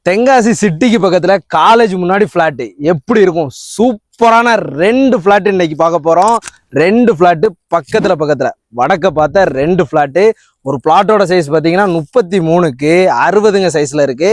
தென்காசி சிட்டிக்கு பக்கத்துல காலேஜ் முன்னாடி பிளாட் எப்படி இருக்கும்? சூப்பரான 2 பிளாட் இன்னைக்கு பார்க்க போறோம். 2 பிளாட் பக்கத்துல வடக்க பார்த்த 2 பிளாட். ஒரு பிளாட்டோட சைஸ் பாத்தீங்கன்னா 33க்கு 60 சைஸ்ல இருக்கு.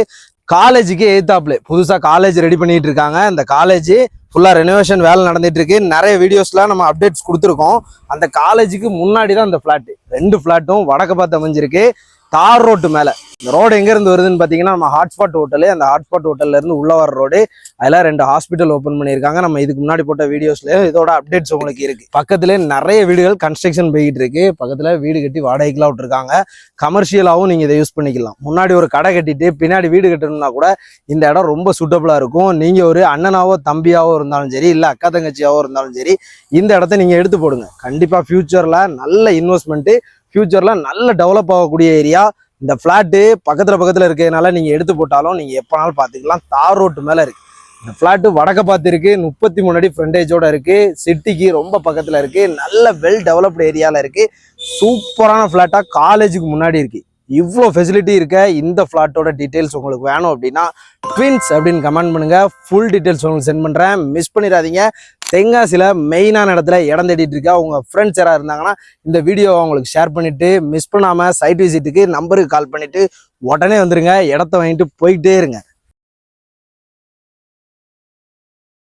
காலேஜுக்கு எய்தாப்ல புதுசா காலேஜ் ரெடி பண்ணிட்டு இருக்காங்க. அந்த காலேஜ் ஃபுல்லா ரெனோவேஷன் வேலை நடந்துட்டு இருக்கு. நிறைய வீடியோஸ்லாம் நம்ம அப்டேட்ஸ் கொடுத்துருக்கோம். அந்த காலேஜுக்கு முன்னாடி தான் அந்த பிளாட். 2 பிளாட்டும் வடக்க பார்த்து அமைஞ்சிருக்கு. தார் ரோட்டு மேல. இந்த ரோடு எங்க இருந்து வருதுன்னு பாத்தீங்கன்னா நம்ம ஹாட்ஸ்பாட் ஹோட்டலு. அந்த ஹாட்ஸ்பாட் ஹோட்டல்ல இருந்து உள்ள வர ரோடு. அதெல்லாம் 2 ஹாஸ்பிட்டல் ஓப்பன் பண்ணியிருக்காங்க. நம்ம இதுக்கு முன்னாடி போட்ட வீடியோஸ்ல இதோட அப்டேட்ஸ் உங்களுக்கு இருக்கு. பக்கத்துல நிறைய வீடுகள் கன்ஸ்ட்ரக்ஷன் போய்கிட்டு இருக்கு. பக்கத்துல வீடு கட்டி வாடகைக்குலாம் விட்டுருக்காங்க. கமர்ஷியலாவும் நீங்க இதை யூஸ் பண்ணிக்கலாம். முன்னாடி ஒரு கடை கட்டிட்டு பின்னாடி வீடு கட்டணும்னா கூட இந்த இடம் ரொம்ப சூட்டபிளா இருக்கும். நீங்க ஒரு அண்ணனாவோ தம்பியாவோ இருந்தாலும் சரி, இல்ல அக்கா தங்கச்சியாவோ இருந்தாலும் சரி, இந்த இடத்த நீங்க எடுத்து போடுங்க. கண்டிப்பா ஃபியூச்சர்ல நல்ல இன்வெஸ்ட்மெண்ட், ஃபியூச்சர்ல நல்ல டெவலப் ஆகக்கூடிய ஏரியா. இந்த பிளாட்டு பக்கத்துல இருக்கிறதுனால நீங்க எடுத்து போட்டாலும் நீங்க எப்பனாலும் பாத்துக்கலாம். தார் ரோட்டு மேல இருக்கு. இந்த பிளாட்டு வடக்க பார்த்து இருக்கு. 33 அடி ஃப்ரண்டேஜோட இருக்கு. சிட்டிக்கு ரொம்ப பக்கத்துல இருக்கு. நல்ல வெல் டெவலப்டு ஏரியால இருக்கு. சூப்பரான பிளாட்டா காலேஜுக்கு முன்னாடி இருக்கு. இவ்வளோ ஃபெசிலிட்டி இருக்க இந்த ஃப்ளாட்டோட டீட்டெயில்ஸ் உங்களுக்கு வேணும் அப்படின்னா ட்வின்ஸ் அப்படின்னு கமெண்ட் பண்ணுங்க. ஃபுல் டீட்டெயில்ஸ் உங்களுக்கு சென்ட் பண்றேன். மிஸ் பண்ணிடாதீங்க. தென்காசியில மெயினான இடத்துல இடம் தேடிட்டு இருக்கா உங்க ஃப்ரெண்ட்ஸ் யாராவது இருந்தாங்கன்னா இந்த வீடியோவை அவங்களுக்கு ஷேர் பண்ணிட்டு மிஸ் பண்ணாம சைட் விசிட்டுக்கு நம்பருக்கு கால் பண்ணிட்டு உடனே வந்துருங்க. இடத்த வாங்கிட்டு போயிட்டே இருங்க.